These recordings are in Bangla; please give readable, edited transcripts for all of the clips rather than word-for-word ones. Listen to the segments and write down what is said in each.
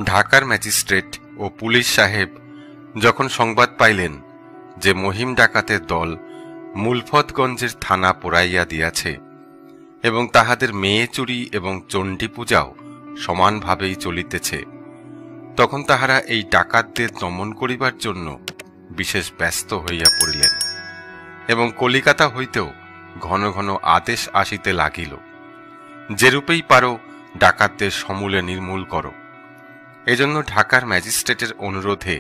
ঢাকার ম্যাজিস্ট্রেট ও পুলিশ সাহেব যখন সংবাদ পাইলেন যে মহিম ডাকাতের দল মুলফতগঞ্জের থানা পোড়াইয়া দিয়াছে এবং তাহাদের মেয়ে চুরি এবং চণ্ডী পূজাও সমানভাবেই চলিতেছে, তখন তাহারা এই ডাকাতদের দমন করিবার জন্য বিশেষ ব্যস্ত হইয়া পড়িলেন এবং কলিকাতা হইতেও ঘন ঘন আদেশ আসিতে লাগিল, যেরূপেই পারো ডাকাতদের সমূলে নির্মূল করো। এজন্য ঢাকার ম্যাজিস্ট্রেটের অনুরোধে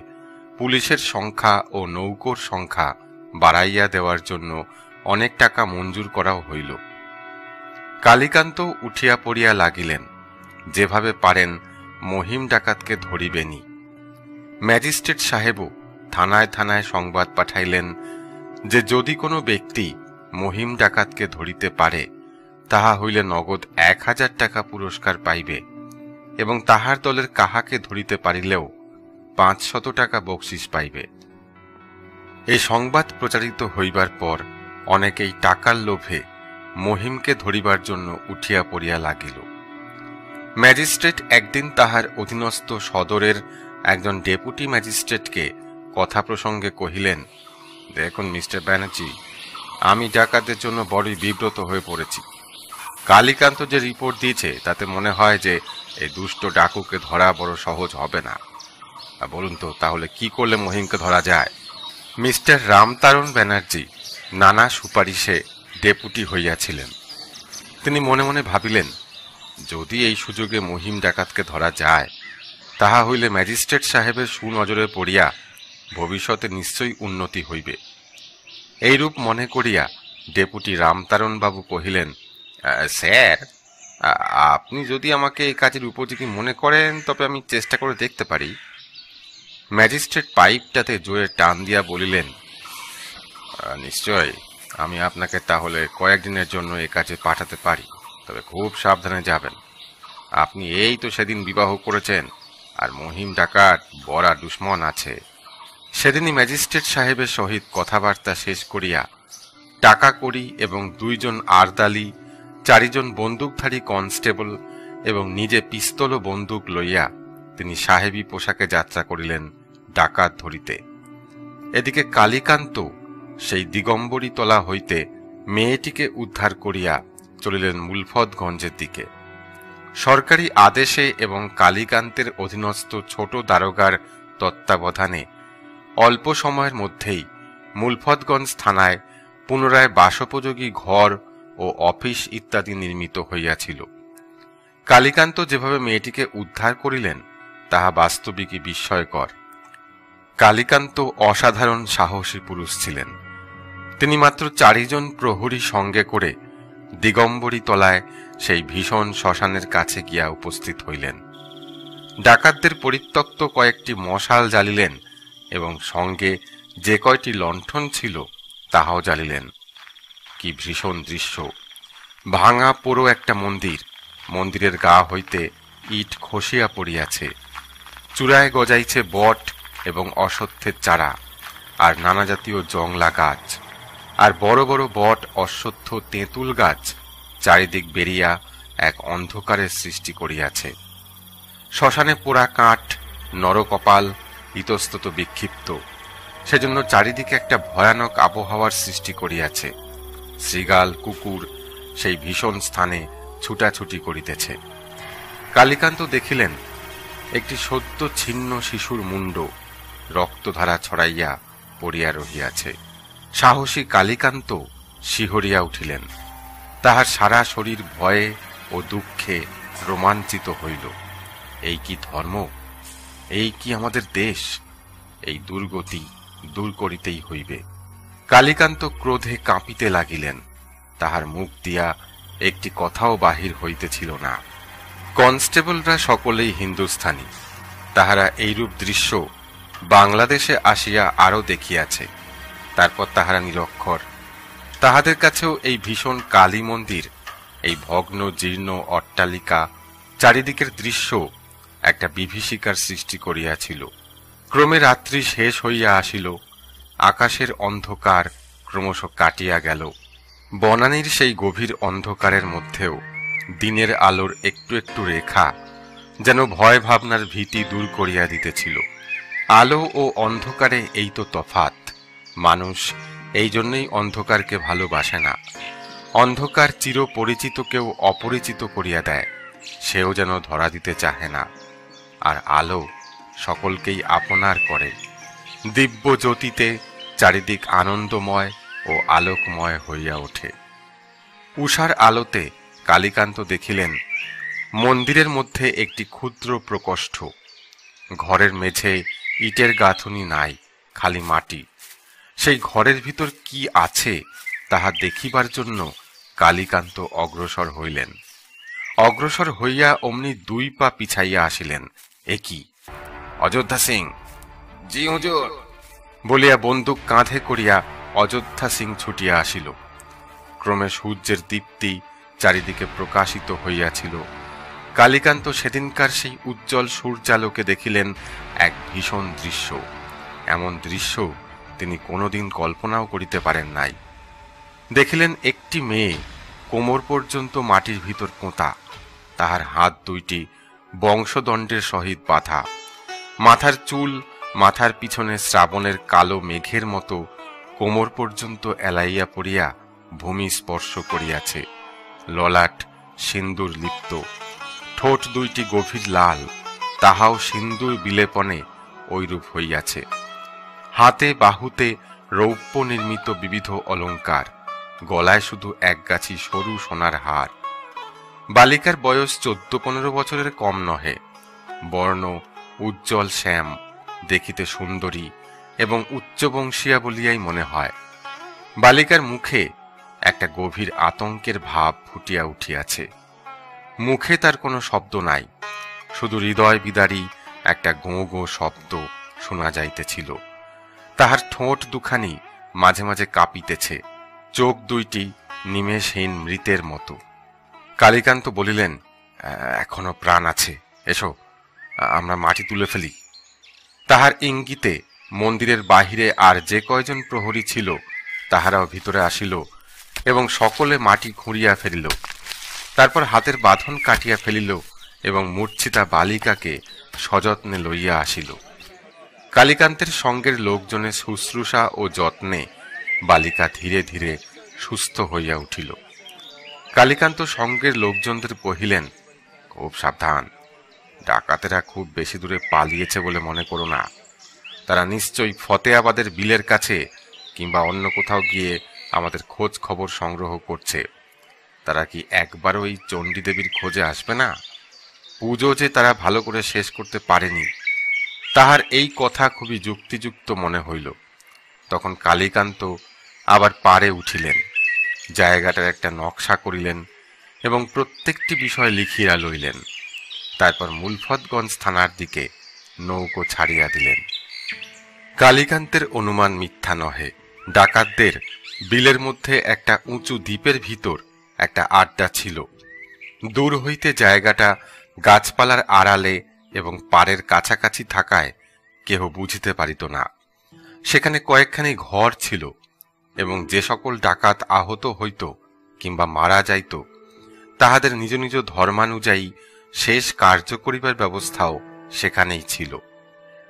পুলিশের সংখ্যা ও নৌকোর সংখ্যা বাড়াইয়া দেওয়ার জন্য অনেক টাকা মঞ্জুর করাও হইল। কালীকান্ত উঠিয়া পড়িয়া লাগিলেন, যেভাবে পারেন মহিম ডাকাতকে ধরিবেনি। ম্যাজিস্ট্রেট সাহেবও থানায় থানায় সংবাদ পাঠাইলেন যে যদি কোনো ব্যক্তি মহিম ডাকাতকে ধরিতে পারে তাহা হইলে নগদ 1000 টাকা পুরস্কার পাইবে এবং তাহার দলের কাহাকে ধরিতে পারিলেও 500 টাকা বকশিস পাইবে। এই সংবাদ প্রচারিত হইবার পর অনেকেই টাকার লোভে মহিমকে ধরিবার জন্য উঠিয়া পড়িয়া লাগিল। ম্যাজিস্ট্রেট একদিন তাহার অধীনস্থ সদরের একজন ডেপুটি ম্যাজিস্ট্রেটকে কথা প্রসঙ্গে কহিলেন, দেখুন মিস্টার ব্যানার্জি, আমি ডাকাতের জন্য বড়ই বিব্রত হয়ে পড়েছি। কালীকান্ত যে রিপোর্ট দিয়েছে তাতে মনে হয় যে এই দুষ্ট ডাকুকে ধরা বড় সহজ হবে না। বলুন তো তাহলে কি করলে মহিমকে ধরা যায়? মিস্টার রামতারণ ব্যানার্জি নানা সুপারিশে ডেপুটি হইয়াছিলেন। তিনি মনে মনে ভাবিলেন, যদি এই সুযোগে মহিম ডাকাতকে ধরা যায় তাহা হইলে ম্যাজিস্ট্রেট সাহেবের সুনজরে পড়িয়া ভবিষ্যতে নিশ্চয়ই উন্নতি হইবে। এইরূপ মনে করিয়া ডেপুটি রামতারণ বাবু কহিলেন, স্যার, আপনি যদি আমাকে এই কাজের উপযোগী মনে করেন তবে আমি চেষ্টা করে দেখতে পারি। ম্যাজিস্ট্রেট পাইপটাতে জোরে টান দিয়া বলিলেন, নিশ্চয় আমি আপনাকে তাহলে কয়েকদিনের জন্য এই কাজে পাঠাতে পারি, তবে খুব সাবধানে যাবেন। আপনি এই তো সেদিন বিবাহ করেছেন, আর মহিম ডাকাত বড় দুশ্মন আছে। সেদিনই ম্যাজিস্ট্রেট সাহেবের সহিত কথাবার্তা শেষ করিয়া টাকা কড়ি এবং 2 জন আরদালি, 4 জন বন্দুকধারী কনস্টেবল এবং নিজে পিস্তল ও বন্দুক লইয়া তিনি সাহেবী পোশাকে যাত্রা করিলেন ডাকাত ধরিতে। এদিকে কালীকান্ত সেই দিগম্বরী তলা হইতে মেয়েটিকে উদ্ধার করিয়া চলিলেন মুলফতগঞ্জের দিকে। সরকারি আদেশে এবং কালীকান্তের অধীনস্থ ছোট দারোগার তত্ত্বাবধানে অল্প সময়ের মধ্যেই মুলফতগঞ্জ থানায় পুনরায় বাসোপযোগী ঘর ও অফিস ইত্যাদি নির্মিত হইয়াছিল। কালীকান্ত যেভাবে মেয়েটিকে উদ্ধার করিলেন তাহা বাস্তবিকই বিস্ময়কর। কালীকান্ত অসাধারণ সাহসী পুরুষ ছিলেন। তিনি মাত্র 4 জন প্রহরী সঙ্গে করে দিগম্বরী তলায় সেই ভীষণ শ্মশানের কাছে গিয়া উপস্থিত হইলেন। ডাকাতদের পরিত্যক্ত কয়েকটি মশাল জ্বালিলেন এবং সঙ্গে যে কয়টি লণ্ঠন ছিল তাহাও জ্বালিলেন। কি ভীষণ দৃশ্য! ভাঙা পোড়ো একটা মন্দির, মন্দিরের গা হইতে ইট খসিয়া পড়িয়াছে, চূড়ায় গজাইছে বট এবং অশ্বত্থের চারা আর নানা জাতীয় জংলা গাছ, আর বড় বড় বট, অশ্বত্থ, তেঁতুল গাছ চারিদিক বেরিয়া এক অন্ধকারের সৃষ্টি করিয়াছে। শ্মশানে পোড়া কাঠ, নরকপাল ইতস্তত বিক্ষিপ্ত, সেজন্য চারিদিকে একটা ভয়ানক আবহাওয়ার সৃষ্টি করিয়াছে। শৃগাল, কুকুর সেই ভীষণ স্থানে ছুটাছুটি করিতেছে। কালীকান্ত দেখিলেন একটি সদ্য ছিন্ন শিশুর মুন্ড রক্তধারা ছড়াইয়া পড়িয়া রহিয়াছে। সাহসী কালীকান্ত শিহরিয়া উঠিলেন। তাহার সারা শরীর ভয়ে ও দুঃখে রোমাঞ্চিত হইল। এই কি ধর্ম! এই কি আমাদের দেশ! এই দুর্গতি দূর করিতেই হইবে। কালীকান্ত ক্রোধে কাঁপিতে লাগিলেন। তাহার মুখ দিয়া একটি কথাও বাহির হইতেছিল না। কনস্টেবলরা সকলেই হিন্দুস্থানি। তাহারা এইরূপ দৃশ্য বাংলাদেশে আসিয়া আরও দেখিয়াছে। তারপর তাহারা নিরক্ষর। তাহাদের কাছেও এই ভীষণ কালী মন্দির, এই ভগ্ন জীর্ণ অট্টালিকা, চারিদিকের দৃশ্য একটা বিভীষিকার সৃষ্টি করিয়াছিল। ক্রমে রাত্রি শেষ হইয়া আসিল। আকাশের অন্ধকার ক্রমশ কাটিয়া গেল। বনানীর সেই গভীর অন্ধকারের মধ্যেও দিনের আলোর একটু একটু রেখা যেন ভয় ভাবনার ভীতি দূর করিয়া দিতেছিল। আলো ও অন্ধকারে এই তো তফাৎ। মানুষ এই জন্যই অন্ধকারকে ভালোবাসে না। অন্ধকার চিরপরিচিতকেও অপরিচিত করিয়া দেয়, সেও যেন ধরা দিতে চাহে না। আর আলো সকলকেই আপনার করে। দিব্য জ্যোতিতে চারিদিক আনন্দময় ও আলোকময় হইয়া ওঠে। উষার আলোতে কালীকান্ত দেখিলেন মন্দিরের মধ্যে একটি ক্ষুদ্র প্রকোষ্ঠ। ঘরের মেঝে ইটের গাঁথুনি নাই, খালি মাটি। সেই ঘরের ভিতর কি আছে তাহা দেখিবার জন্য কালীকান্ত অগ্রসর হইলেন। অগ্রসর হইয়া অমনি 2 পা পিছাইয়া আসিলেন। এ কি, অযোধ্যা সিং? জি হুজুর, বলিয়া বন্দুক কাঁধে করিয়া অযোধ্যা সিং ছুটিয়া আসিল। ক্রমে সূর্যের দীপ্তি চারিদিকে প্রকাশিত হইয়াছিল। কালীকান্ত সেদিনকার সেই উজ্জ্বল সূর্যালোকে দেখিলেন এক ভীষণ দৃশ্য। এমন দৃশ্য তিনি কোনোদিন কল্পনাও করিতে পারেন নাই। দেখিলেন একটি মেয়ে কোমর পর্যন্ত মাটির ভিতর পোঁতা, তাহার হাত 2টি বংশদণ্ডের সহিত বাঁধা। মাথার চুল মাথার পিছনে শ্রাবণের কালো মেঘের মতো কোমর পর্যন্ত এলাইয়া পড়িয়া ভূমি স্পর্শ করিয়াছে। ললাট সিন্দুর লিপ্ত, ঠোঁট 2টি গভীর লাল, তাহাও সিন্দুর বিলেপনে ঐরূপ হইয়াছে। হাতে বাহুতে রৌপ্য নির্মিত বিবিধ অলঙ্কার, গলায় শুধু একগাছি সরু সোনার হার। বালিকার বয়স 14-15 বছরের কম নহে। বর্ণ উজ্জ্বল শ্যাম, দেখিতে সুন্দরী এবং উচ্চবংশীয়া বলিয়াই মনে হয়। বালিকার মুখে একটা গভীর আতঙ্কের ভাব ফুটিয়া উঠিয়াছে। মুখে তার কোনো শব্দ নাই, শুধু হৃদয় বিদারী একটা গোঁ গোঁ শব্দ শোনা যাইতেছিল। তাহার ঠোঁট 2খানি মাঝে মাঝে কাঁপিতেছে, চোখ 2টি নিমেষহীন মৃতের মতো। কালীকান্ত বলিলেন, এখনো প্রাণ আছে, এসো আমরা মাটি তুলে ফেলি। তাহার ইঙ্গিতে মন্দিরের বাহিরে আর যে কয়জন প্রহরী ছিল তাহারাও ভিতরে আসিল এবং সকলে মাটি খুঁড়িয়া ফেলিল। তারপর হাতের বাঁধন কাটিয়া ফেলিল এবং মূর্ছিতা বালিকাকে সযত্নে লইয়া আসিল। কালীকান্তের সঙ্গের লোকজনের শুশ্রূষা ও যত্নে বালিকা ধীরে ধীরে সুস্থ হইয়া উঠিল। কালীকান্ত সঙ্গের লোকজনদের কহিলেন, খুব সাবধান, ডাকাতেরা খুব বেশি দূরে পালিয়েছে বলে মনে করো না। তারা নিশ্চয়ই ফতেয়াবাদের বিলের কাছে কিংবা অন্য কোথাও গিয়ে আমাদের খোঁজ খবর সংগ্রহ করছে। তারা কি একবারও এই চণ্ডী দেবীর খোঁজে আসবে না? পুজো যে তারা ভালো করে শেষ করতে পারেনি। তাহার এই কথা খুবই যুক্তিযুক্ত মনে হইল। তখন কালীকান্ত আবার পাড়ে উঠিলেন, জায়গাটার একটা নকশা করিলেন এবং প্রত্যেকটি বিষয় লিখিয়া লইলেন। তারপর মুলফতগঞ্জ থানার দিকে নৌকো ছাড়িয়া দিলেন। কালীকান্তের অনুমান মিথ্যা নহে। ডাকাতদের বিলের মধ্যে একটা উঁচু দ্বীপের ভিতর একটা আড্ডা ছিল। দূর হইতে জায়গাটা গাছপালার আড়ালে এবং পাড়ের কাছাকাছি থাকায় কেহ বুঝিতে পারিত না। সেখানে কয়েকখানি ঘর ছিল এবং যে সকল ডাকাত আহত হইত কিংবা মারা যাইত তাহাদের নিজ নিজ ধর্মানুযায়ী শেষ কার্য করিবার ব্যবস্থাও সেখানেই ছিল।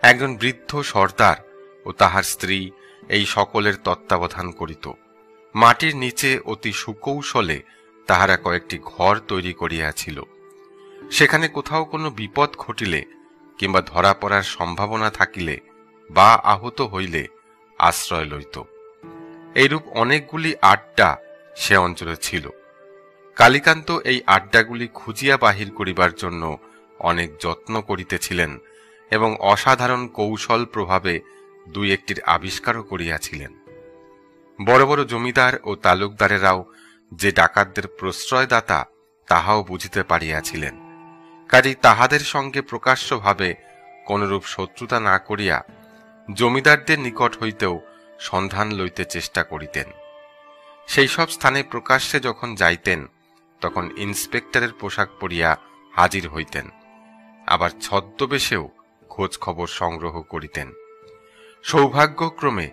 একজন বৃদ্ধ সর্দার ও তাহার স্ত্রী এই সকলের তত্ত্বাবধান করিত। মাটির নিচে অতি সুকৌশলে তাহারা কয়েকটি ঘর তৈরি করিয়াছিল। সেখানে কোথাও কোনো বিপদ ঘটিলে কিংবা ধরা পড়ার সম্ভাবনা থাকিলে বা আহত হইলে আশ্রয় লইত। এইরূপ অনেকগুলি আড্ডা সে অঞ্চলে ছিল। কালীকান্ত এই আড্ডাগুলি খুঁজিয়া বাহির করিবার জন্য অনেক যত্ন করিতেছিলেন এবং অসাধারণ কৌশল প্রভাবে 2-1টির আবিষ্কারও করিয়াছিলেন। বড় বড় জমিদার ও তালুকদারেরাও যে ডাকাতদের প্রশ্রয়দাতা তাহাও বুঝিতে পারিয়াছিলেন। কাজেই তাহাদের সঙ্গে প্রকাশ্যভাবে কোনরূপ শত্রুতা না করিয়া জমিদারদের নিকট হইতেও সন্ধান লইতে চেষ্টা করিতেন। সেই সব স্থানে প্রকাশ্যে যখন যাইতেন তখন ইন্সপেক্টরের পোশাক পরিয়া হাজির হইতেন, আবার ছদ্মবেশেও খোঁজ খবর সংগ্রহ করিতেন। সৌভাগ্যক্রমে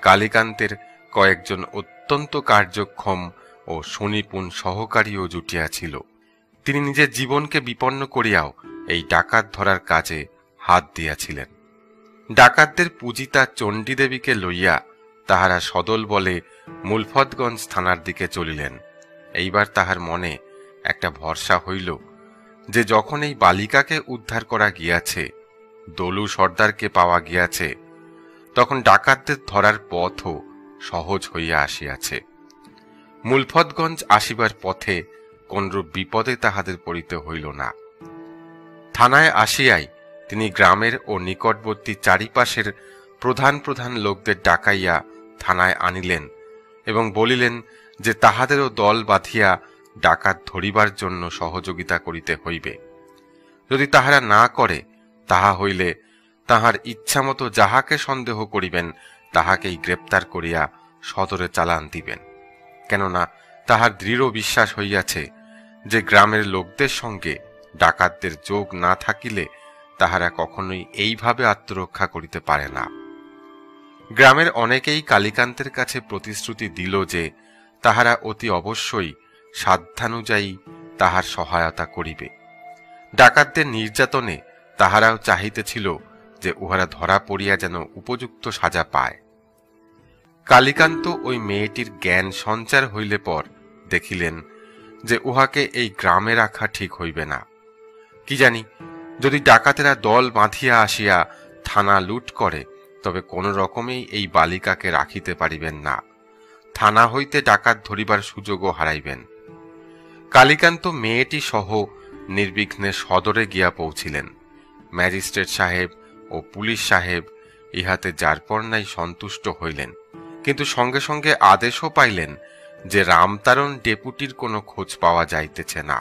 কালীকান্তের কয়েকজন অত্যন্ত কার্যক্ষম ও সুনিপুণ সহকারীও জুটিয়াছিল। তিনি নিজের জীবনকে বিপন্ন করিয়াও এই ডাকাত ধরার কাজে হাত দিয়াছিলেন। ডাকাতদের পূজিতা চণ্ডীদেবীকে লইয়া তাহারা সদল বলে মুলফতগঞ্জ থানার দিকে চলিলেন। এইবার তাহার মনে একটা ভরসা হইল যে যখন এই বালিকাকে উদ্ধার করা গিয়াছে, দলু সর্দারকে পাওয়া গিয়াছে, তখন ডাকাতদের ধরার পথও সহজ হইয়া আসিয়াছে। মুলফতগঞ্জ আসিবার পথে কোনরূপ বিপদে তাহাদের পড়িতে হইল না। থানায় আসিয়াই তিনি গ্রামের ও নিকটবর্তী চারিপাশের প্রধান প্রধান লোকদের ডাকাইয়া থানায় আনিলেন এবং বলিলেন যে তাহাদেরও দল বাঁধিয়া ডাকাত ধরিবার জন্য সহযোগিতা করিতে হইবে। যদি তাহারা না করে, তাহা হইলে তাহার ইচ্ছামতো যাহাকে সন্দেহ করিবেন তাহাকেই গ্রেপ্তার করিয়া সদরে চালান দিবেন। কেননা তাহার দৃঢ় বিশ্বাস হইয়াছে যে গ্রামের লোকদের সঙ্গে ডাকাতদের যোগ না থাকিলে তাহারা কখনোই এইভাবে আত্মরক্ষা করিতে পারে না। গ্রামের অনেকেই কালীকান্তের কাছে প্রতিশ্রুতি দিল যে তাহারা অতি অবশ্যই সাধ্যানুযায়ী তাহার সহায়তা করিবে। ডাকাতদের নির্যাতনে তাহারাও চাহিতেছিল যে উহারা ধরা পড়িয়া যেন উপযুক্ত সাজা পায়। কালীকান্ত ওই মেয়েটির জ্ঞান সঞ্চার হইলে পর দেখিলেন যে উহাকে এই গ্রামে রাখা ঠিক হইবে না। কি জানি, যদি ডাকাতেরা দল বাঁধিয়া আসিয়া থানা লুট করে, তবে কোন রকমেই এই বালিকাকে রাখিতে পারিবেন না। থানা হইতে ডাকাত ধরিবার সুযোগও হারাইবেন। কালীকান্ত মেয়েটি সহ নির্বিঘ্নে সদরে গিয়া পৌঁছিলেন। ম্যাজিস্ট্রেট সাহেব ও পুলিশ সাহেব ইহাতে যারপর নাই সন্তুষ্ট হইলেন, কিন্তু সঙ্গে সঙ্গে আদেশও পাইলেন যে রামতারণ ডেপুটির কোনো খোঁজ পাওয়া যাইতেছে না,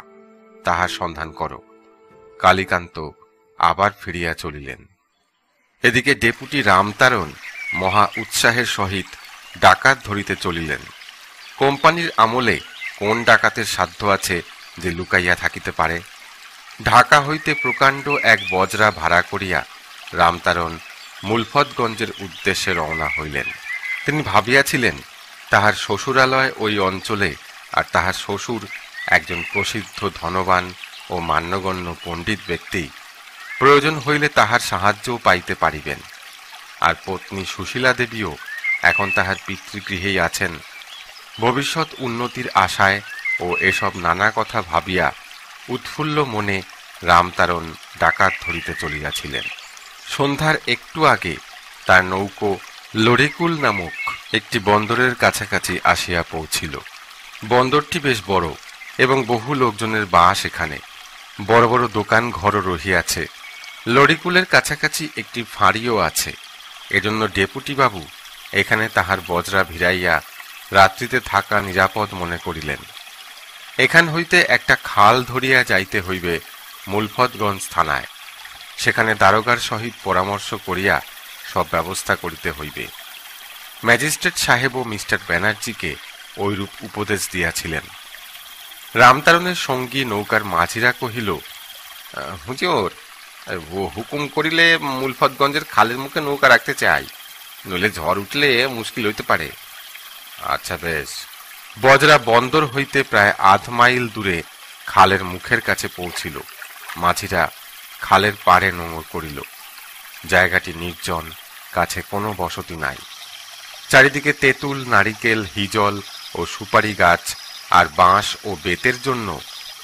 তাহার সন্ধান করো। কালীকান্ত আবার ফিরিয়া চলিলেন। এদিকে ডেপুটি রামতারণ মহা উৎসাহের সহিত ডাকাত ধরিতে চলিলেন। কোম্পানির আমলে কোন ডাকাতের সাধ্য আছে যে লুকাইয়া থাকিতে পারে? ঢাকা হইতে প্রকাণ্ড এক বজরা ভাড়া করিয়া রামতারণ মুলফতগঞ্জের উদ্দেশ্যে রওনা হইলেন। তিনি ভাবিয়াছিলেন তাহার শ্বশুরালয় ওই অঞ্চলে, আর তাহার শ্বশুর একজন প্রসিদ্ধ ধনবান ও মান্যগণ্য পণ্ডিত ব্যক্তি। প্রয়োজন হইলে তাহার সাহায্যও পাইতে পারিবেন। আর পত্নী সুশীলা দেবীও এখন তাহার পিতৃগৃহেই আছেন। ভবিষ্যৎ উন্নতির আশায় ও এসব নানা কথা ভাবিয়া উৎফুল্ল মনে রামতারণ ডাকাত ধরিতে চলিয়াছিলেন। সন্ধ্যার একটু আগে তার নৌকো লরিকুল নামক একটি বন্দরের কাছাকাছি আসিয়া পৌঁছিল। বন্দরটি বেশ বড় এবং বহু লোকজনের বাস এখানে। বড় বড় দোকান ঘরও রহিয়াছে। লরিকুলের কাছাকাছি একটি ফাঁড়িও আছে। এজন্য ডেপুটি বাবু এখানে তাহার বজরা ভিড়াইয়া রাত্রিতে থাকা নিরাপদ মনে করিলেন। এখান হইতে একটা খাল ধরিয়া যাইতে হইবে মুলফতগঞ্জ থানায়। সেখানে দারোগার সহিত পরামর্শ করিয়া সব ব্যবস্থা করিতে হইবে। ম্যাজিস্ট্রেট সাহেব ও মিস্টার ব্যানার্জিকে ঐরূপ উপদেশ দিয়াছিলেন। রামতারণের সঙ্গী নৌকার মাঝিরা কহিল, হুজুর, হুকুম করিলে মুলফতগঞ্জের খালের মুখে নৌকা রাখতে চাই, নইলে ঝড় উঠলে মুশকিল হইতে পারে। আচ্ছা বেশ। বজরা বন্দর হইতে প্রায় আধ মাইল দূরে খালের মুখের কাছে পৌঁছিল। মাঝিরা খালের পাড়ে নোঙর করিল। জায়গাটি নির্জন, কাছে কোনো বসতি নাই। চারিদিকে তেঁতুল, নারিকেল, হিজল ও সুপারি গাছ আর বাঁশ ও বেতের জন্য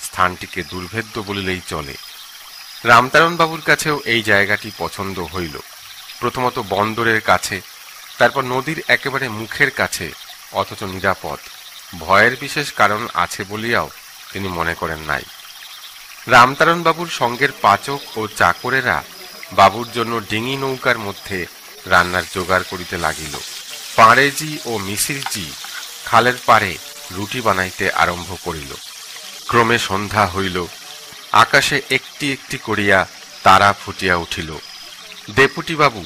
স্থানটিকে দুর্ভেদ্য বলিলেই চলে। রামতারণ বাবুর কাছেও এই জায়গাটি পছন্দ হইল। প্রথমত বন্দরের কাছে, তারপর নদীর একেবারে মুখের কাছে, অথচ নিরাপদ। ভয়ের বিশেষ কারণ আছে বলিয়াও তিনি মনে করেন নাই। রামতারণ বাবুর সঙ্গের পাচক ও চাকরেরা বাবুর জন্য ডিঙি নৌকার মধ্যে রান্নার জোগাড় করিতে লাগিল। পাঁড়েজি ও মিসিরজি খালের পাড়ে রুটি বানাইতে আরম্ভ করিল। ক্রমে সন্ধ্যা হইল। আকাশে একটি একটি করিয়া তারা ফুটিয়া উঠিল। ডেপুটি বাবু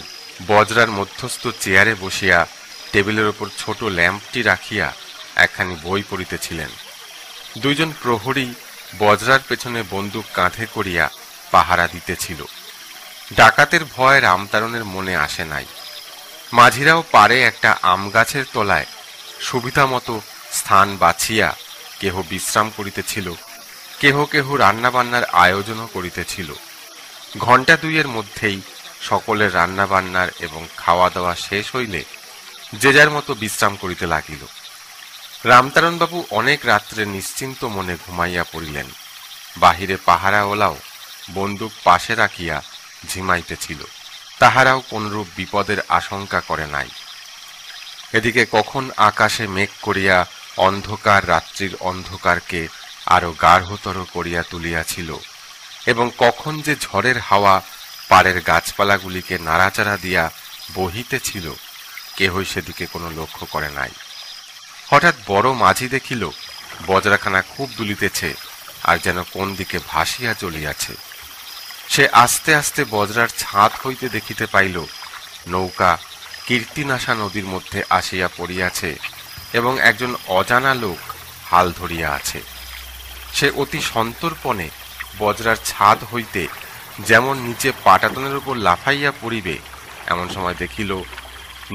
বজরার মধ্যস্থ চেয়ারে বসিয়া টেবিলের ওপর ছোট ল্যাম্পটি রাখিয়া একখানি বই পড়িতেছিলেন। দুইজন প্রহরী বজরার পেছনে বন্দুক কাঁধে করিয়া পাহারা দিতেছিল। ডাকাতের ভয় রামতারণের মনে আসে নাই। মাঝিরাও পারে একটা আম গাছের তলায় সুবিধা মতো স্থান বাছিয়া কেহ বিশ্রাম করিতেছিল, কেহ কেহ রান্নাবান্নার আয়োজনও করিতেছিল। ঘণ্টা দুইয়ের মধ্যেই সকলের রান্নাবান্নার এবং খাওয়া দাওয়া শেষ হইলে যে যার মতো বিশ্রাম করিতে লাগিল। রামতারণবাবু অনেক রাত্রে নিশ্চিন্ত মনে ঘুমাইয়া পড়িলেন। বাহিরে পাহারাওয়ালাও বন্দুক পাশে রাখিয়া ঝিমাইতেছিল। তাহারাও কোনরূপ বিপদের আশঙ্কা করে নাই। এদিকে কখন আকাশে মেঘ করিয়া অন্ধকার রাত্রির অন্ধকারকে আরো গাঢ়তর করিয়া তুলিয়াছিল এবং কখন যে ঝড়ের হাওয়া পাড়ের গাছপালাগুলিকে নাড়াচাড়া দিয়া বহিতেছিল, কেহই সেদিকে কোনো লক্ষ্য করে নাই। হঠাৎ বড় মাঝি দেখিল বজরাখানা খুব দুলিতেছে আর যেন কোন দিকে ভাসিয়া চলিয়াছে। সে আস্তে আস্তে বজরার ছাদ হইতে দেখিতে পাইল নৌকা কীর্তিনাশা নদীর মধ্যে আসিয়া পড়িয়াছে এবং একজন অজানা লোক হাল ধরিয়া আছে। সে অতি সন্তর্পণে বজরার ছাদ হইতে যেমন নিচে পাটাতনের উপর লাফাইয়া পড়িবে, এমন সময় দেখিল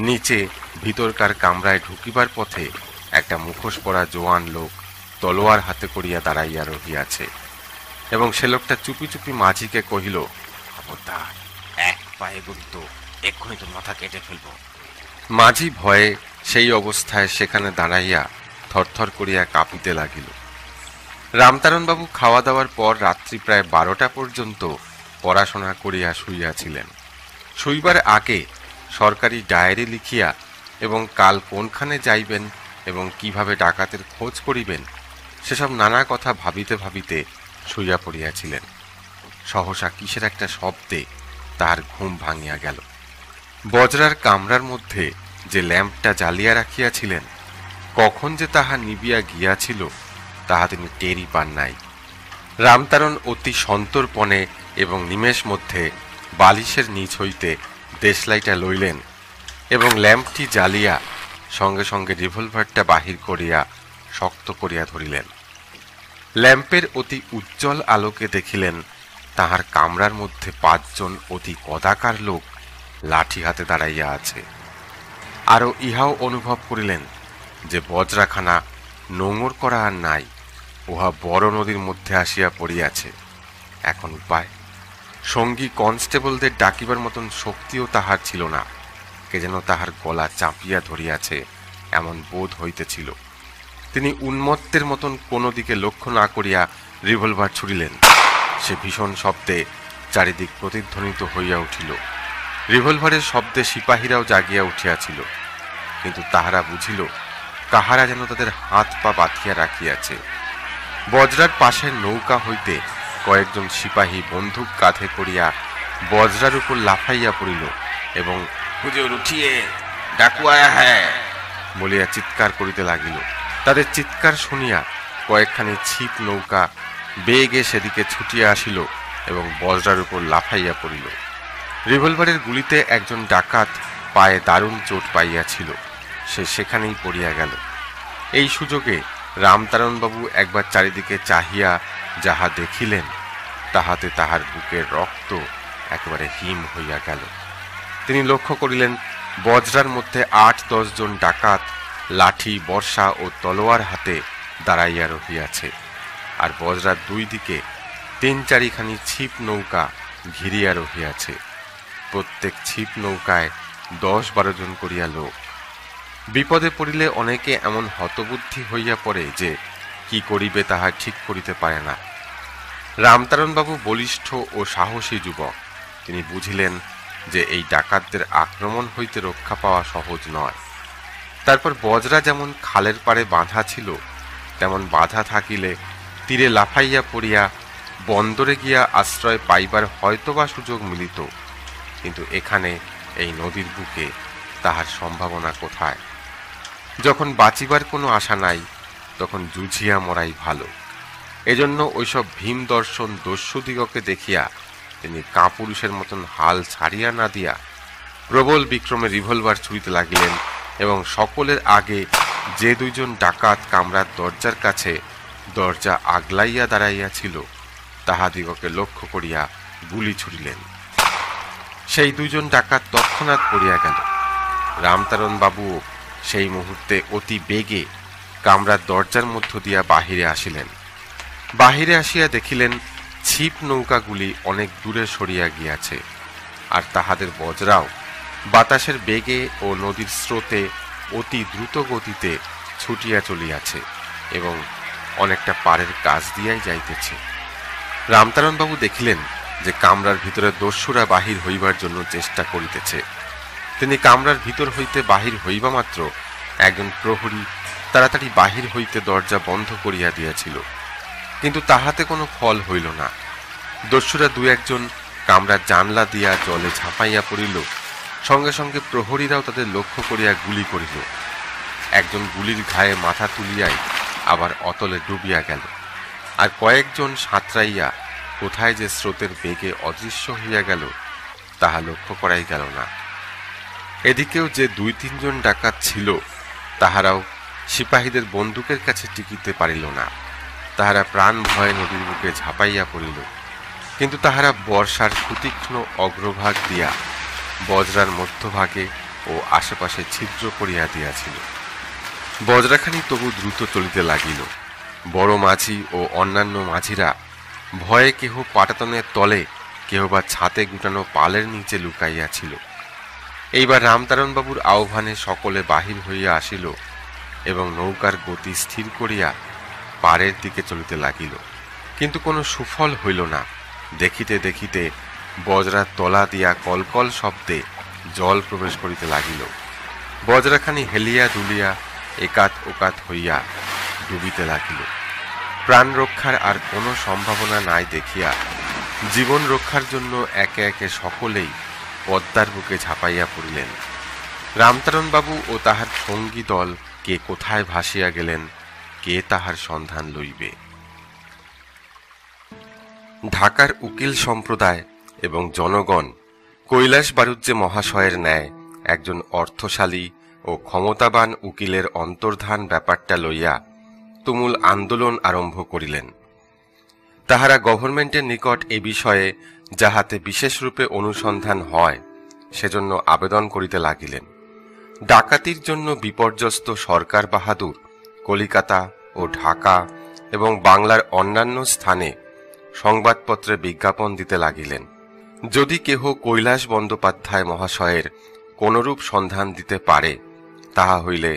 নিচে ভিতরকার কামরায় ঢুকিবার পথে একটা মুখোশ পরা জোয়ান লোক তলোয়ার হাতে করিয়া দাঁড়াইয়া রহিয়াছে এবং সে লোকটা চুপি চুপি মাঝিকে কহিল, খবরদার, এক পায়ে গুরুত্ব, এক্ষুনি তোর মাথা কেটে ফেলব। মাঝি ভয়ে সেই অবস্থায় সেখানে দাঁড়াইয়া থরথর করিয়া কাঁপিতে লাগিল। রামতারণবাবু খাওয়া দাওয়ার পর রাত্রি প্রায় 12টা পর্যন্ত পড়াশোনা করিয়া শুইয়াছিলেন। শুইবার আগে সরকারি ডায়েরি লিখিয়া এবং কাল কোনখানে যাইবেন এবং কিভাবে ডাকাতের খোঁজ করিবেন সেসব নানা কথা ভাবিতে ভাবিতে শুইয়া পড়িয়াছিলেন। সহসা কিসের একটা শব্দে তার ঘুম ভাঙিয়া গেল। বজরার কামরার মধ্যে যে ল্যাম্পটা জ্বালিয়া রাখিয়াছিলেন, কখন যে তাহা নিবিয়া গিয়াছিল তাহা তিনি টেরই পান নাই। রামতারণ অতি সন্তর্পণে এবং নিমেষ মধ্যে বালিশের নিচ হইতে দেশলাইটা লইলেন এবং ল্যাম্পটি জ্বালিয়া সঙ্গে সঙ্গে রিভলভারটা বাহির করিয়া শক্ত করিয়া ধরিলেন। ল্যাম্পের অতি উজ্জ্বল আলোকে দেখিলেন তাহার কামরার মধ্যে 5 জন অতি কদাকার লোক লাঠি হাতে দাঁড়াইয়া আছে। আরও ইহাও অনুভব করিলেন যে বজরাখানা নোঙর করা আর নাই, উহা বড় নদীর মধ্যে আসিয়া পড়িয়াছে। এখন উপায়, সঙ্গী কনস্টেবলদের ডাকিবার মতন শক্তিও তাহার ছিল না। কে যেন তাহার গলা চাপিয়া ধরিয়াছে এমন বোধ হইতেছিল। তিনি উন্মত্তের মতন কোনো দিকে লক্ষ্য না করিয়া রিভলভার ছুড়িলেন। সে ভীষণ শব্দে চারিদিক প্রতিধ্বনিত হইয়া উঠিল। রিভলভারের শব্দে সিপাহীরাও জাগিয়া উঠিয়াছিল, কিন্তু তাহারা বুঝিল কাহারা যেন তাদের হাত পা বাঁধিয়া রাখিয়াছে। বজরার পাশের নৌকা হইতে কয়েকজন সিপাহী বন্দুক কাঁধে করিয়া বজরার উপর লাফাইয়া পড়িল এবং হুজুর উঠিয়ে, ডাকু আয়া হ্যায় বলিয়া চিৎকার করিতে লাগিল। তাদের চিৎকার শুনিয়া কয়েকখানি ছিপ নৌকা বেগে সেদিকে ছুটিয়া আসিল এবং বজরার উপর লাফাইয়া পড়িল। রিভলভারের গুলিতে একজন ডাকাত পায়ে দারুণ চোট পাইয়াছিল, সে সেখানেই পড়িয়া গেল। এই সুযোগে রামতারণবাবু একবার চারিদিকে চাহিয়া যাহা দেখিলেন, তাহাতে তাহার বুকের রক্ত একেবারে হিম হইয়া গেল। তিনি লক্ষ্য করিলেন বজরার মধ্যে 8-10 জন ডাকাত লাঠি, বর্ষা ও তলোয়ার হাতে দাঁড়াইয়া রহিয়াছে, আর বজরার 2 দিকে 3-4খানি ছিপ নৌকা ঘিরিয়া রহিয়াছে। প্রত্যেক ছিপ নৌকায় 10-12 জন করিয়া লোক। বিপদে পড়িলে অনেকে এমন হতবুদ্ধি হইয়া পড়ে যে কি করিবে তাহা ঠিক করিতে পারে না। রামতারণবাবু বলিষ্ঠ ও সাহসী যুবক। তিনি বুঝিলেন যে এই ডাকাতদের আক্রমণ হইতে রক্ষা পাওয়া সহজ নয়। তারপর বজরা যেমন খালের পাড়ে বাঁধা ছিল, তেমন বাঁধা থাকিলে তীরে লাফাইয়া পড়িয়া বন্দরে গিয়া আশ্রয় পাইবার হয়তোবা সুযোগ মিলিত, কিন্তু এখানে এই নদীর বুকে তাহার সম্ভাবনা কোথায়? যখন বাঁচিবার কোনো আশা নাই, তখন জুঝিয়া মরাই ভালো। এজন্য ওইসব ভীম দর্শন দস্যুদিগকে দেখিয়া তিনি কাপুরুষের মতন হাল ছাড়িয়া না দিয়া প্রবল বিক্রমে রিভলভার ছুড়িতে লাগিলেন এবং সকলের আগে যে 2 জন ডাকাত কামরার দরজার কাছে দরজা আগলাইয়া দাঁড়াইয়াছিল তাহাদিগকে লক্ষ্য করিয়া গুলি ছুড়িলেন। সেই 2 জন ডাকাত তৎক্ষণাৎ পড়িয়া গেল। রামতারণ বাবুও সেই মুহূর্তে অতি বেগে কামরার দরজার মধ্য দিয়া বাহিরে আসিলেন। বাহিরে আসিয়া দেখিলেন ছিপ নৌকাগুলি অনেক দূরে সরিয়া গিয়াছে, আর তাহাদের বজরাও বাতাসের বেগে ও নদীর স্রোতে অতি দ্রুত গতিতে ছুটিয়া চলিয়াছে এবং অনেকটা পাড়ের কাছ দিয়াই যাইতেছে। রামতারণবাবু দেখিলেন যে কামরার ভিতরে দস্যুরা বাহির হইবার জন্য চেষ্টা করিতেছে। তিনি কামরার ভিতর হইতে বাহির হইবা মাত্র একজন প্রহরী তাড়াতাড়ি বাহির হইতে দরজা বন্ধ করিয়া দিয়াছিল, কিন্তু তাহাতে কোনো ফল হইল না। দস্যুরা দু একজন কামরার জানলা দিয়া জলে ঝাঁপাইয়া পড়িল, সঙ্গে সঙ্গে প্রহরীরাও তাদের লক্ষ্য করিয়া গুলি করিল। একজন গুলির ঘায়ে মাথা তুলিয়াই আবার অতলে ডুবিয়া গেল, আর কয়েকজন সাঁতরাইয়া কোথায় যে স্রোতের বেগে অদৃশ্য হইয়া গেল তাহা লক্ষ্য করাই গেল না। এদিকেও যে ২-৩ জন ডাকাত ছিল তাহারাও সিপাহীদের বন্দুকের কাছে টিকিতে পারিল না। তাহারা প্রাণ ভয়ে নদীর বুকে ঝাঁপাইয়া পড়িল, কিন্তু তাহারা বর্ষার সুতীক্ষ্ণ অগ্রভাগ দিয়া বজরার মধ্যভাগে ও আশেপাশে ছিদ্র করিয়া দিয়াছিল। বজরাখানি তবু দ্রুত চলিতে লাগিল। বড় মাঝি ও অন্যান্য মাঝিরা ভয়ে কেহ পাটাতনের তলে, কেহ বা ছাতে গুটানো পালের নিচে লুকাইয়াছিল। এইবার রামতারণবাবুর আহ্বানে সকলে বাহির হইয়া আসিল এবং নৌকার গতি স্থির করিয়া পাড়ের দিকে চলিতে লাগিল, কিন্তু কোনো সুফল হইল না। দেখিতে দেখিতে বজরার তলা দিয়া কলকল শব্দে জল প্রবেশ করিতে লাগিল। বজরাখানি হেলিয়া দুলিয়া একাত ওকাত হইয়া ডুবিতে লাগিল। প্রাণ রক্ষার আর কোনো সম্ভাবনা নাই দেখিয়া জীবন রক্ষার জন্য একে একে সকলেই পদ্মার বুকে ঝাঁপাইয়া পড়িলেন। রামতারণবাবু ও তাহার সঙ্গী দল কে কোথায় ভাসিয়া গেলেন, কে তাহার সন্ধান লইবে। ঢাকার উকিল সম্প্রদায় এবং জনগণ কৈলাস বারুজ্জে মহাশয়ের ন্যায় একজন অর্থশালী ও ক্ষমতাবান উকিলের অন্তর্ধান ব্যাপারটা লইয়া তুমুল আন্দোলন আরম্ভ করিলেন। তাহারা গভর্নমেন্টের নিকট এ বিষয়ে যাহাতে বিশেষরূপে অনুসন্ধান হয় সেজন্য আবেদন করিতে লাগিলেন। ডাকাতির জন্য বিপর্যস্ত সরকার বাহাদুর কলিকাতা ও ঢাকা এবং বাংলার অন্যান্য স্থানে সংবাদপত্রে বিজ্ঞাপন দিতে লাগিলেন। যদি কেহ কৈলাস বন্দ্যোপাধ্যায় মহাশয়ের কোনরূপ সন্ধান দিতে পারে তাহা হইলে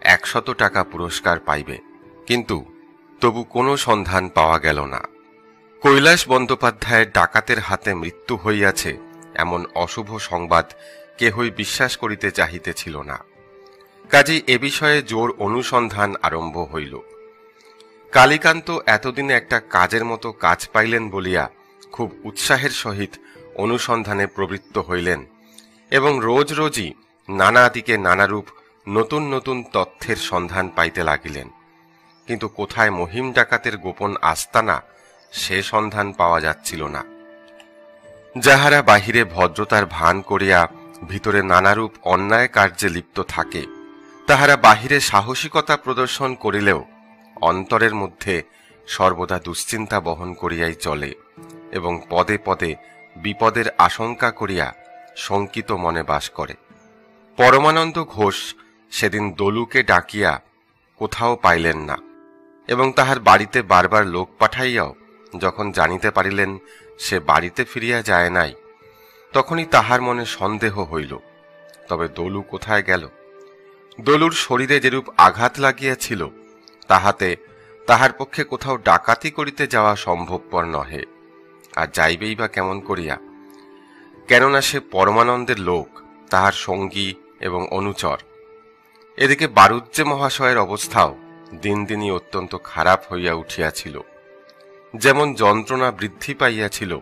100 টাকা পুরস্কার পাইবে, কিন্তু তবু কোনো সন্ধান পাওয়া গেল না। কৈলাস বন্দ্যোপাধ্যায়ের ডাকাতের হাতে মৃত্যু হইয়াছে এমন অশুভ সংবাদ কেহই বিশ্বাস করিতে চাহিতেছিল না। কাজেই এ বিষয়ে জোর অনুসন্ধান আরম্ভ হইল। কালীকান্ত এতদিনে একটা কাজের মতো কাজ পাইলেন বলিয়া খুব উৎসাহের সহিত অনুসন্ধানে প্রবৃত্ত হইলেন এবং রোজ রোজই নানা দিকে নানারূপ নতুন নতুন তথ্যের সন্ধান পাইতে লাগিলেন, কিন্তু কোথায় মহিম ডাকাতের গোপন আস্তানা সে সন্ধান পাওয়া যাচ্ছিল না। যাহারা বাহিরে ভদ্রতার ভান করিয়া ভিতরে নানারূপ অন্যায় কার্যে লিপ্ত থাকে তাহারা বাহিরে সাহসিকতা প্রদর্শন করিলেও অন্তরের মধ্যে সর্বদা দুশ্চিন্তা বহন করিয়াই চলে এবং পদে পদে বিপদের আশঙ্কা করিয়া শঙ্কিত মনে বাস করে। পরমানন্দ ঘোষ সেদিন দলুকে ডাকিয়া কোথাও পাইলেন না এবং তাহার বাড়িতে বারবার লোক পাঠাইয়াও যখন জানিতে পারিলেন সে বাড়িতে ফিরিয়া যায় নাই, তখনই তাহার মনে সন্দেহ হইল, তবে দলু কোথায় গেল? দলুর শরীরে যেরূপ আঘাত লাগিয়াছিল তাহাতে তাহার পক্ষে কোথাও ডাকাতি করিতে যাওয়া সম্ভবপর নহে, আর যাইবেই বা কেমন করিয়া? কেননা সে পরমানন্দের লোক, তাহার সঙ্গী এবং অনুচর। এদিকে বারুজ্জে মহাশয়ের অবস্থাও দিন দিনই অত্যন্ত খারাপ হইয়া উঠিয়াছিল। যেমন যন্ত্রণা বৃদ্ধি পাইয়াছিল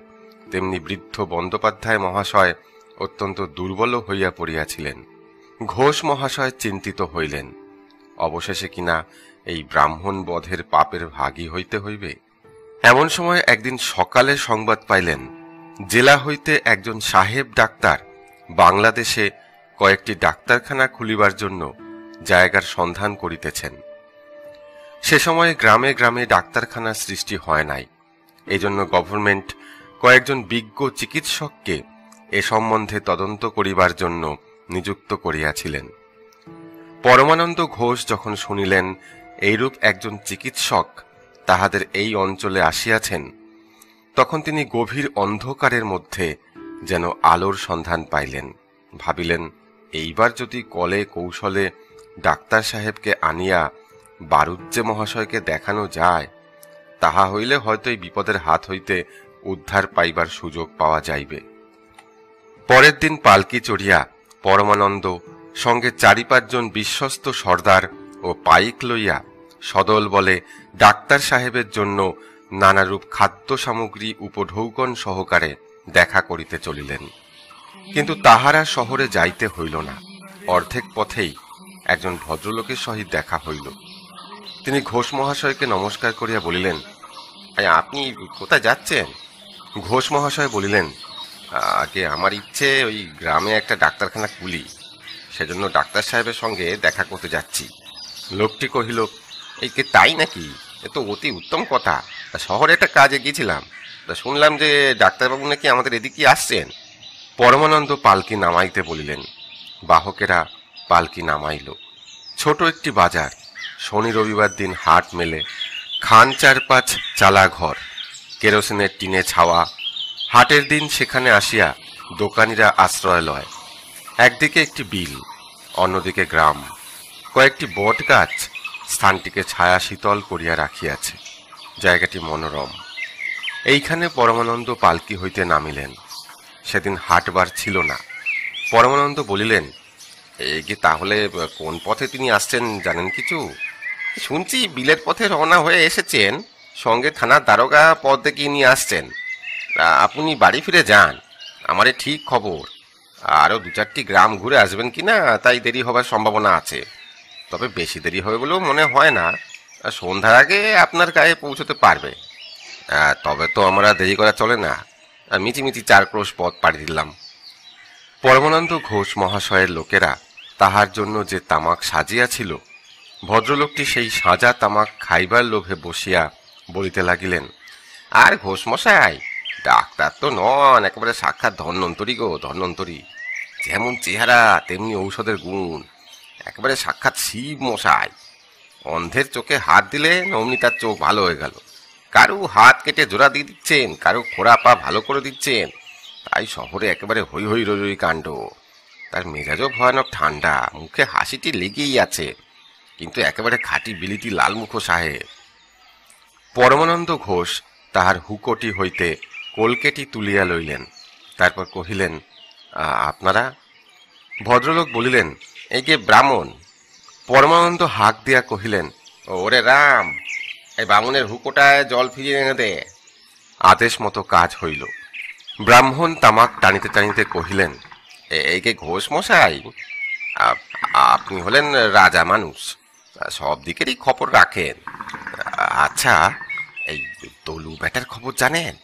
তেমনি বৃদ্ধ বন্দ্যোপাধ্যায় মহাশয় অত্যন্ত দুর্বল হইয়া পড়িয়াছিলেন। ঘোষ মহাশয় চিন্তিত হইলেন, অবশেষে কিনা এই ব্রাহ্মণ বধের পাপের ভাগী হইতে হইবে। এমন সময় একদিন সকালে সংবাদ পাইলেন জেলা হইতে একজন সাহেব ডাক্তার বাংলাদেশে কয়েকটি ডাক্তারখানা খুলিবার জন্য জায়গার সন্ধান করিতেছেন। সে সময়ে গ্রামে গ্রামে ডাক্তারখানা সৃষ্টি হয় নাই, এজন্য গভর্নমেন্ট কয়েকজন বিজ্ঞ চিকিৎসককে এ সম্বন্ধে তদন্ত করিবার জন্য নিযুক্ত করিয়াছিলেন। পরমানন্দ ঘোষ যখন শুনিলেন এইরূপ একজন চিকিৎসক তাহাদের এই অঞ্চলে আসিয়াছেন, তখন তিনি গভীর অন্ধকারের মধ্যে যেন আলোর সন্ধান পাইলেন। ভাবিলেন, এইবার যদি কলে কৌশলে ডাক্তার সাহেবকে আনিয়া বারুজ্জে মহাশয়কে দেখানো যায়, তাহা হইলে হয়তো এই বিপদের হাত হইতে উদ্ধার পাইবার সুযোগ পাওয়া যাইবে। পরের দিন পালকি চড়িয়া পরমানন্দ সঙ্গে 4-5 জন বিশ্বস্ত সর্দার ও পাইক লইয়া সদল বলে ডাক্তার সাহেবের জন্য নানারূপ খাদ্য সামগ্রী উপঢৌকন সহকারে দেখা করিতে চলিলেন। কিন্তু তাহারা শহরে যাইতে হইল না। অর্ধেক পথেই একজন ভদ্রলোকের সহিত দেখা হইল। তিনি ঘোষ মহাশয়কে নমস্কার করিয়া বলিলেন, আপনি কোথায় যাচ্ছেন? ঘোষ মহাশয় বলিলেন, আগে আমার ইচ্ছে ওই গ্রামে একটা ডাক্তারখানা খুলি, সেজন্য ডাক্তার সাহেবের সঙ্গে দেখা করতে যাচ্ছি। লোকটি কহিল, এই কে তাই নাকি? এ তো অতি উত্তম কথা। শহরে একটা কাজে গিয়েছিলাম, শুনলাম যে ডাক্তারবাবু নাকি আমাদের এদিকে আসছেন। পরমানন্দ পালকি নামাইতে বলিলেন। বাহকেরা পালকি নামাইল। ছোট একটি বাজার, শনি রবিবার দিন হাট মেলে, খান 4-5 চালা ঘর, কেরোসিনের টিনে ছাওয়া। হাটের দিন সেখানে আসিয়া দোকানিরা আশ্রয় লয়। একদিকে একটি বিল, অন্যদিকে গ্রাম। কয়েকটি বট গাছ স্থানটিকে ছায়া শীতল করিয়া রাখিয়াছে। জায়গাটি মনোরম। এইখানে পরমানন্দ পালকি হইতে নামিলেন। সেদিন হাটবার ছিল না। পরমানন্দ বলিলেন, এই কি তাহলে কোন পথে তিনি আসছেন জানেন কিছু? শুনছি বিলের পথে রওনা হয়ে এসেছেন, সঙ্গে থানার দারোগা পথ দেখিয়ে নিয়ে আসছেন। আপনি বাড়ি ফিরে যান, আমারে ঠিক খবর। আরো 2-4টি গ্রাম ঘুরে আসবেন কিনা তাই দেরি হবার সম্ভাবনা আছে। তবে বেশি দেরি হবে বলেও মনে হয় না। সন্ধ্যার আগে আপনার গায়ে পৌঁছতে পারবে। তবে তো আমরা দেরি করা চলে না। মিচিমিচি 4 ক্রোশ পথ পাড়ি দিলাম। পরমানন্দ ঘোষ মহাশয়ের লোকেরা তাহার জন্য যে তামাক সাজিয়াছিল, ভদ্রলোকটি সেই সাজা তামাক খাইবার লোভে বসিয়া বলিতে লাগিলেন, আর ঘোষ মশাই, ডাক্তার তো নন, একেবারে সাক্ষাৎ ধন্বন্তরী গো, ধন্বন্তরী। যেমন চেহারা তেমনি ঔষধের গুণ, একেবারে সাক্ষাৎ শিব মশাই। অন্ধের চোখে হাত দিলে অমনি তার চোখ ভালো হয়ে গেল। কারু হাত কেটে জোড়া দিয়ে দিচ্ছেন, কারু খোড়া পা ভালো করে দিচ্ছেন। তাই শহরে একেবারে হই হই রই রই কাণ্ড। তার মেজাজও ভয়ানক ঠান্ডা, মুখে হাসিটি লেগেই আছে, কিন্তু একেবারে খাঁটি বিলিতি লালমুখ সাহেব। পরমানন্দ ঘোষ তাহার হুকোটি হইতে কলকেটি তুলিয়া লইলেন। তারপর কহিলেন, আপনারা? ভদ্রলোক বলিলেন, এই যে ব্রাহ্মণ। পরমানন্দ হাঁক দিয়া কহিলেন, ওরে রাম, এই বামুনের হুকোটায় জল ফিরিয়ে এনে দে। আদেশ মতো কাজ হইল। ব্রাহ্মণ তামাক টানিতে টানিতে কহিলেন, এই যে ঘোষ মশাই, আপনি হলেন রাজা মানুষ, সব দিকেরই খবর রাখেন। আচ্ছা, এই দলু ব্যাটার খবর জানেন?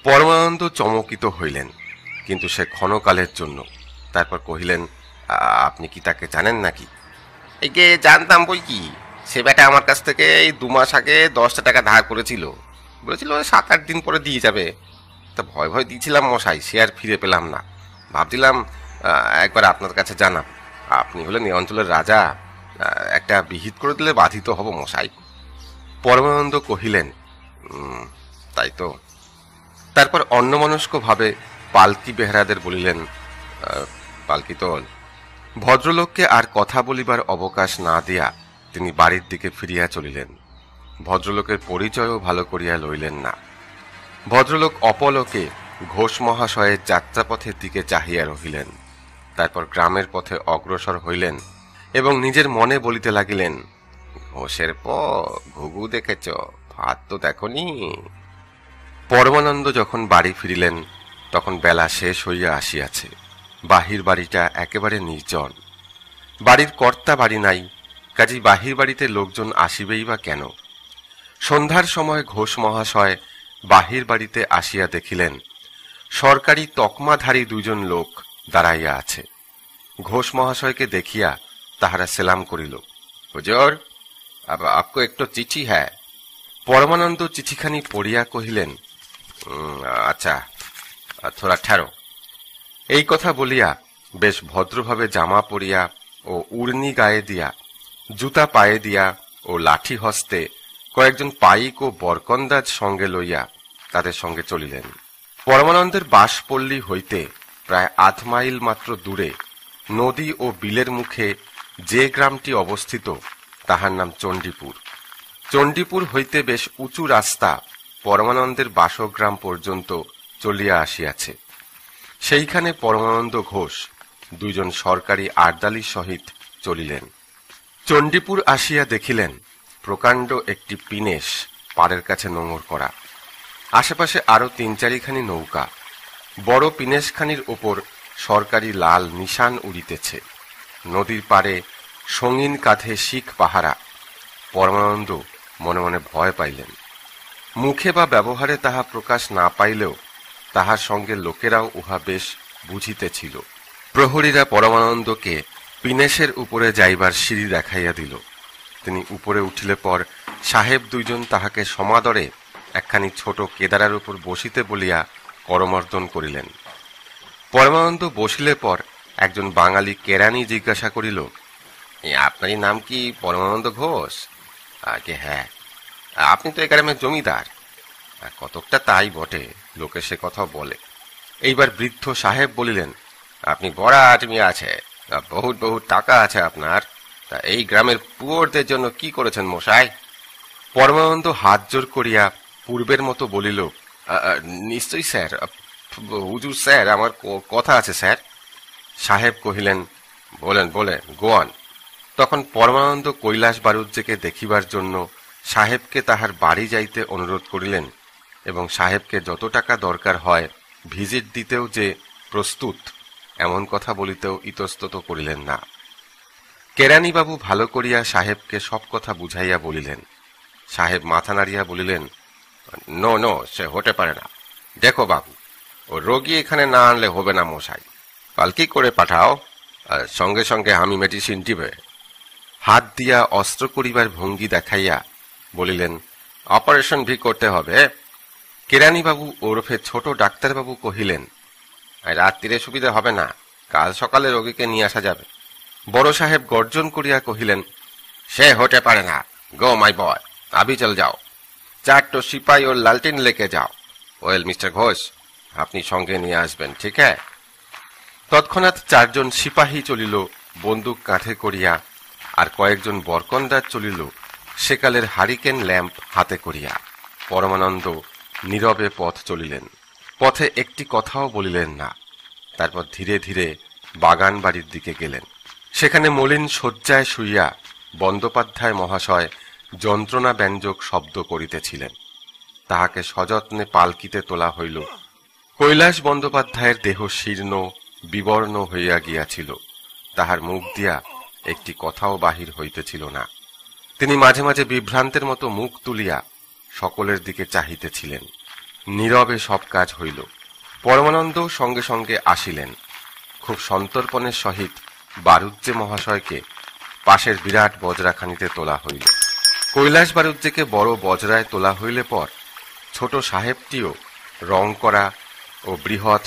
পরমানন্দ চমকিত হইলেন, কিন্তু সে ক্ষণকালের জন্য। তারপর কহিলেন, আপনি কি তাকে জানেন নাকি? এই যে জানতাম বই কি, সে ব্যাটা আমার কাছ থেকে এই 2 মাস আগে 10টা টাকা ধার করেছিল। বলেছিল 7-8 দিন পরে দিয়ে যাবে। তা ভয় ভয় দিয়েছিলাম মশাই, সে আর ফিরে পেলাম না। ভাবছিলাম একবার আপনার কাছে জানাব, আপনি হলেন এই অঞ্চলের রাজা, একটা বিহিত করে দিলে বাধিত হব মশাই। পরমানন্দ কহিলেন, তাই তো। তারপর অন্যমনস্ক ভাবে পালকি বেহারাদের বলিলেন, পালকি তোল। ভদ্রলোককে আর কথা বলিবার অবকাশ না দিয়া তিনি বাড়ির দিকে ফিরিয়া চলিলেন। ভদ্রলোকের পরিচয়ও ভালো করিয়া লইলেন না। ভদ্রলোক অপলকে ঘোষ মহাশয়ের যাত্রাপথের দিকে চাহিয়া রহিলেন। তারপর গ্রামের পথে অগ্রসর হইলেন এবং নিজের মনে বলিতে লাগিলেন, ঘোষের ঘুঘু দেখেছ, ভাত তো দেখনি। পরমানন্দ যখন বাড়ি ফিরিলেন তখন বেলা শেষ হইয়া আসিয়াছে। বাহির বাড়িটা একেবারে নির্জন। বাড়ির কর্তা বাড়ি নাই, কাজেই বাহির বাড়িতে লোকজন আসিবেই বা কেন? সন্ধ্যার সময় ঘোষ মহাশয় বাহির বাড়িতে আসিয়া দেখিলেন সরকারি তকমাধারী 2 জন লোক দাঁড়াইয়া আছে। ঘোষ মহাশয়কে দেখিয়া তাহারা সেলাম করিল। হুজুর, আপকো একটু চিঠি হ্যায়। পরমানন্দ চিঠিখানি পড়িয়া কহিলেন, আচ্ছা, থোড়া ঠেরো। এই কথা বলিয়া বেশ ভদ্রভাবে জামা পরিয়া ও উড়নি গায়ে দিয়া, জুতা পায়ে দিয়া ও লাঠি হস্তে কয়েকজন পাইক ও বরকন্দাজ সঙ্গে লইয়া তাদের সঙ্গে চলিলেন। পরমানন্দের বাসপল্লী হইতে প্রায় ৮ মাইল মাত্র দূরে নদী ও বিলের মুখে যে গ্রামটি অবস্থিত তাহার নাম চণ্ডীপুর। চণ্ডীপুর হইতে বেশ উঁচু রাস্তা পরমানন্দের বাসগ্রাম পর্যন্ত চলিয়া আসিয়াছে। সেইখানে পরমানন্দ ঘোষ 2 জন সরকারি আর্দালির সহিত চলিলেন। চণ্ডীপুর আসিয়া দেখিলেন প্রকাণ্ড একটি পিনেস পাড়ের কাছে নোঙর করা, আশেপাশে আরো 3-4খানি নৌকা। বড় পিনেসখানির ওপর সরকারি লাল নিশান উড়িতেছে। নদীর পাড়ে সঙ্গীন কাঁধে শিখ পাহারা। পরমানন্দ মনে মনে ভয় পাইলেন। মুখে বা ব্যবহারে তাহা প্রকাশ না পাইলেও তাহার সঙ্গে লোকেরাও উহা বেশ বুঝিতেছিল। প্রহরীরা পরমানন্দকে পিনেসের উপরে যাইবার সিঁড়ি দেখাইয়া দিল। তিনি উপরে উঠিলে পর সাহেব 2 জন তাহাকে সমাদরে একখানি ছোট কেদারার উপর বসিতে বলিয়া করমর্দন করিলেন। পরমানন্দ বসিলে পর একজন বাঙালি কেরানি জিজ্ঞাসা করিল, আপনারই নাম কি পরমানন্দ ঘোষ? আগে হ্যাঁ। আপনি তো এই গ্রামের জমিদার? কতকটা তাই বটে, লোকে সে কথা বলে। এইবার বৃদ্ধ সাহেব বলিলেন, আপনি বড় আদমি আছে, বহুত বহুত টাকা আছে আপনার, তা এই গ্রামের পুয়োরদের জন্য কি করেছেন মশাই? পরমানন্দ হাত জোর করিয়া পূর্বের মতো বলিল, নিশ্চয়ই স্যার, হুজুর স্যার, আমার কথা আছে স্যার। সাহেব কহিলেন, বলেন বলেন, গো অন। তখন পরমানন্দ কৈলাস বারুজ্যেকে দেখিবার জন্য সাহেবকে তাহার বাড়ি যাইতে অনুরোধ করিলেন এবং সাহেবকে যত টাকা দরকার হয় ভিজিট দিতেও যে প্রস্তুত এমন কথা বলিতেও ইতস্তত করিলেন না। কেরানিবাবু ভালো করিয়া সাহেবকে সব কথা বুঝাইয়া বলিলেন। সাহেব মাথা নাড়িয়া বলিলেন, নো নো, সে হতে পারে না। দেখো বাবু, ও রোগী এখানে না আনলে হবে না মশাই, পালকি করে পাঠাও, আর সঙ্গে সঙ্গে আমি মেডিসিন দিবে। হাত দিয়া অস্ত্র করিবার ভঙ্গি দেখাইয়া বলিলেন, অপারেশন ভি করতে হবে। কেরানিবাবু ওরফে ছোট ডাক্তারবাবু কহিলেন, রাত্রিরে সুবিধা হবে না, কাল সকালে রোগীকে নিয়ে আসা যাবে। বড় সাহেব গর্জন করিয়া কহিলেন, সে হতে পারে না, গো মাই বয়, আবি চল যাও, 4 সিপাই ও লালটিন লেকে যাও। ওয়েল মিস্টার ঘোষ, আপনি সঙ্গে নিয়ে আসবেন, ঠিক হ্যাঁ? তৎক্ষণাৎ 4 জন সিপাহী চলিল বন্দুক কাঁধে করিয়া, আর কয়েকজন বরকন্দাজ চলিল সেকালের হারিকেন ল্যাম্প হাতে করিয়া। পরমানন্দ নীরবে পথ চলিলেন, পথে একটি কথাও বলিলেন না। তারপর ধীরে ধীরে বাগান বাড়ির দিকে গেলেন। সেখানে মলিন শয্যায় শুইয়া বন্দ্যোপাধ্যায় মহাশয় যন্ত্রণা ব্যঞ্জক শব্দ করিতেছিলেন। তাহাকে সযত্নে পালকিতে তোলা হইল। কৈলাস বন্দ্যোপাধ্যায়ের দেহ শীর্ণ বিবর্ণ হইয়া গিয়াছিল। তাহার মুখ দিয়া একটি কথাও বাহির হইতেছিল না। তিনি মাঝে মাঝে বিভ্রান্তের মতো মুখ তুলিয়া সকলের দিকে চাহিতেছিলেন। নীরবে সব কাজ হইল। পরমানন্দ সঙ্গে সঙ্গে আসিলেন। খুব সন্তর্পণের সহিত বারুজ্জে মহাশয়কে পাশের বিরাট বজরাখানিতে তোলা হইল। কৈলাস বারুজ্জেকে বড় বজরায় তোলা হইলে পর ছোট সাহেবটিও রং করা ও বৃহৎ